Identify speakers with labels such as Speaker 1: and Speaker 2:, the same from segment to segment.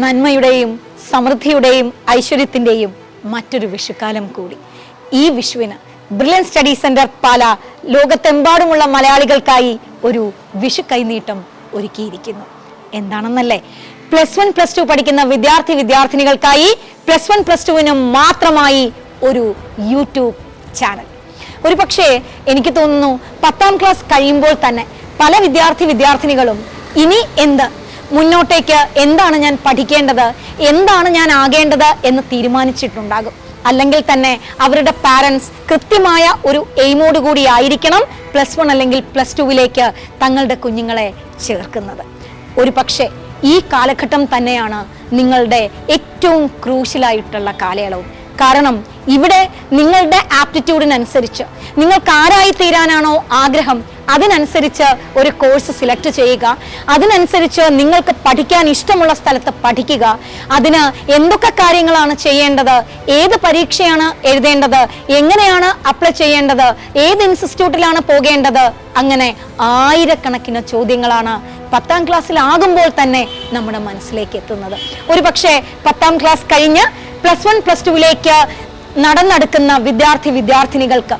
Speaker 1: നന്മയുടെയും സമൃദ്ധിയുടെയും ഐശ്വര്യത്തിൻ്റെയും മറ്റൊരു വിഷുക്കാലം കൂടി. ഈ വിഷുവിന് ബ്രില്യൻ സ്റ്റഡി സെന്റർ പാല ലോകത്തെമ്പാടുമുള്ള മലയാളികൾക്കായി ഒരു വിഷു കൈനീട്ടം ഒരുക്കിയിരിക്കുന്നു. എന്താണെന്നല്ലേ? +1 +2 പഠിക്കുന്ന വിദ്യാർത്ഥിനികൾക്കായി +1 +2 മാത്രമായി ഒരു യൂട്യൂബ് ചാനൽ. ഒരു പക്ഷേ എനിക്ക് തോന്നുന്നു 10ാം ക്ലാസ് കഴിയുമ്പോൾ തന്നെ പല വിദ്യാർത്ഥിനികളും ഇനി മുന്നോട്ടേക്ക് എന്താണ് ഞാൻ പഠിക്കേണ്ടത്, എന്താണ് ഞാൻ ആകേണ്ടത് എന്ന് തീരുമാനിച്ചിട്ടുണ്ടാകും. അല്ലെങ്കിൽ തന്നെ അവരുടെ പാരൻസ് കൃത്യമായ ഒരു എയിമോട് കൂടി ആയിരിക്കണം +1 അല്ലെങ്കിൽ +2 തങ്ങളുടെ കുഞ്ഞുങ്ങളെ ചേർക്കുന്നത്. ഒരു പക്ഷേ ഈ കാലഘട്ടം തന്നെയാണ് നിങ്ങളുടെ ഏറ്റവും ക്രൂഷ്യലായിട്ടുള്ള കാലയളവ്. കാരണം ഇവിടെ നിങ്ങളുടെ ആപ്റ്റിറ്റ്യൂഡിനനുസരിച്ച് നിങ്ങൾക്ക് ആരായി തീരാനാണോ ആഗ്രഹം അതിനനുസരിച്ച് ഒരു കോഴ്സ് സെലക്ട് ചെയ്യുക, അതിനനുസരിച്ച് നിങ്ങൾക്ക് പഠിക്കാൻ ഇഷ്ടമുള്ള സ്ഥലത്ത് പഠിക്കുക, അതിന് എന്തൊക്കെ കാര്യങ്ങളാണ് ചെയ്യേണ്ടത്, ഏത് പരീക്ഷയാണ് എഴുതേണ്ടത്, എങ്ങനെയാണ് അപ്ലൈ ചെയ്യേണ്ടത്, ഏത് ഇൻസ്റ്റിറ്റ്യൂട്ടിലാണ് പോകേണ്ടത്, അങ്ങനെ ആയിരക്കണക്കിന് ചോദ്യങ്ങളാണ് 10ാം ക്ലാസ്സിലാകുമ്പോൾ തന്നെ നമ്മുടെ മനസ്സിലേക്ക് എത്തുന്നത്. ഒരു പക്ഷേ 10ാം ക്ലാസ് കഴിഞ്ഞ് +1 +2 നടന്നെടുക്കുന്ന വിദ്യാർത്ഥിനികൾക്ക്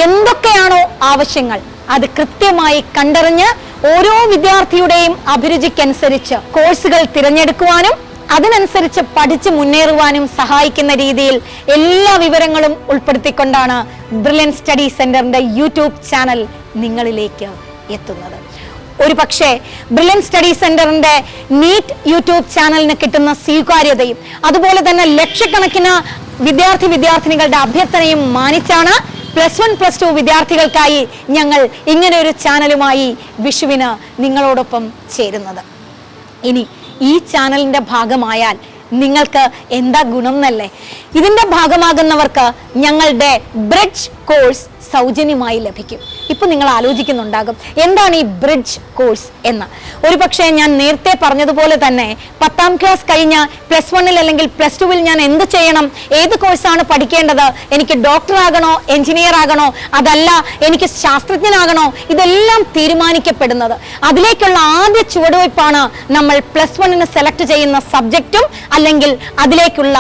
Speaker 1: എന്തൊക്കെയാണോ ആവശ്യങ്ങൾ അത് കൃത്യമായി കണ്ടറിഞ്ഞ് ഓരോ വിദ്യാർത്ഥിയുടെയും അഭിരുചിക്കനുസരിച്ച് കോഴ്സുകൾ തിരഞ്ഞെടുക്കുവാനും അതിനനുസരിച്ച് പഠിച്ച് മുന്നേറുവാനും സഹായിക്കുന്ന രീതിയിൽ എല്ലാ വിവരങ്ങളും ഉൾപ്പെടുത്തിക്കൊണ്ടാണ് ബ്രില്യൻ സ്റ്റഡി സെന്ററിന്റെ യൂട്യൂബ് ചാനൽ നിങ്ങളിലേക്ക് എത്തുന്നത്. ഒരു പക്ഷേ ബ്രില്യൻ സ്റ്റഡി സെന്ററിന്റെ നീറ്റ് യൂട്യൂബ് ചാനലിന് കിട്ടുന്ന സ്വീകാര്യതയും അതുപോലെ തന്നെ ലക്ഷക്കണക്കിന് വിദ്യാർത്ഥിനികളുടെ അഭ്യർത്ഥനയും മാനിച്ചാണ് +1 +2 വിദ്യാർത്ഥികൾക്കായി ഞങ്ങൾ ഇങ്ങനെ ഒരു ചാനലുമായി വിഷുവിന് നിങ്ങളോടൊപ്പം ചേരുന്നത്. ഇനി ഈ ചാനലിന്റെ ഭാഗമായാൽ നിങ്ങൾക്ക് എന്താ ഗുണം എന്നല്ലേ? ഇതിന്റെ ഭാഗമാകുന്നവർക്ക് ഞങ്ങളുടെ ബ്രിഡ്ജ് കോഴ്സ് സൗജന്യമായി ലഭിക്കും. ഇപ്പൊ നിങ്ങൾ ആലോചിക്കുന്നുണ്ടാകും എന്താണ് ഈ ബ്രിഡ്ജ് കോഴ്സ് എന്ന്. ഒരു പക്ഷേ ഞാൻ നേരത്തെ പറഞ്ഞതുപോലെ തന്നെ 10ാം ക്ലാസ് കഴിഞ്ഞ് +1 അല്ലെങ്കിൽ +2 ഞാൻ എന്ത് ചെയ്യണം, ഏത് കോഴ്സാണ് പഠിക്കേണ്ടത്, എനിക്ക് ഡോക്ടർ ആകണോ, എഞ്ചിനീയർ ആകണോ, അതല്ല എനിക്ക് ശാസ്ത്രജ്ഞനാകണോ, ഇതെല്ലാം തീരുമാനിക്കപ്പെടുന്നത് അതിലേക്കുള്ള ആദ്യ ചുവടുവയ്പ്പാണ് നമ്മൾ +1 സെലക്ട് ചെയ്യുന്ന സബ്ജക്റ്റും അല്ലെങ്കിൽ അതിലേക്കുള്ള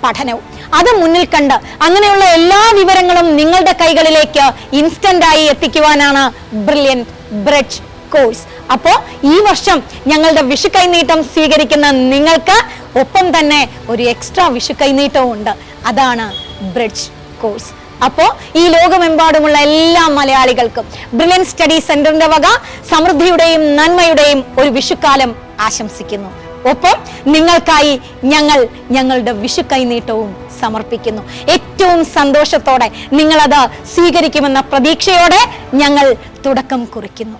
Speaker 1: പഠനവും. അത് മുന്നിൽ കണ്ട് അങ്ങനെയുള്ള എല്ലാ വിവരങ്ങളും നിങ്ങളുടെ കൈകളിലേക്ക് ഇൻസ്റ്റന്റ് ആയി എത്തിക്കുവാനാണ് ബ്രില്യൻ ബ്രിഡ്ജ് കോഴ്സ്. അപ്പോൾ ഈ വർഷം ഞങ്ങളുടെ വിഷു കൈനീട്ടം സ്വീകരിക്കുന്ന നിങ്ങൾക്ക് ഒപ്പം തന്നെ ഒരു എക്സ്ട്രാ വിഷു കൈനീട്ടവും ഉണ്ട്. അതാണ് ബ്രിഡ്ജ് കോഴ്സ്. അപ്പോൾ ഈ ലോകമെമ്പാടുമുള്ള എല്ലാ മലയാളികൾക്കും ബ്രില്യൻ സ്റ്റഡി സെന്ററിന്റെ വക സമൃദ്ധിയുടെയും നന്മയുടെയും ഒരു വിഷുക്കാലം ആശംസിക്കുന്നു. ഒപ്പം നിങ്ങൾക്കായി ഞങ്ങളുടെ വിഷു കൈനീട്ടവും സമർപ്പിക്കുന്നു. ഏറ്റവും സന്തോഷത്തോടെ നിങ്ങളത് സ്വീകരിക്കുമെന്ന പ്രതീക്ഷയോടെ ഞങ്ങൾ തുടക്കം കുറിക്കുന്നു.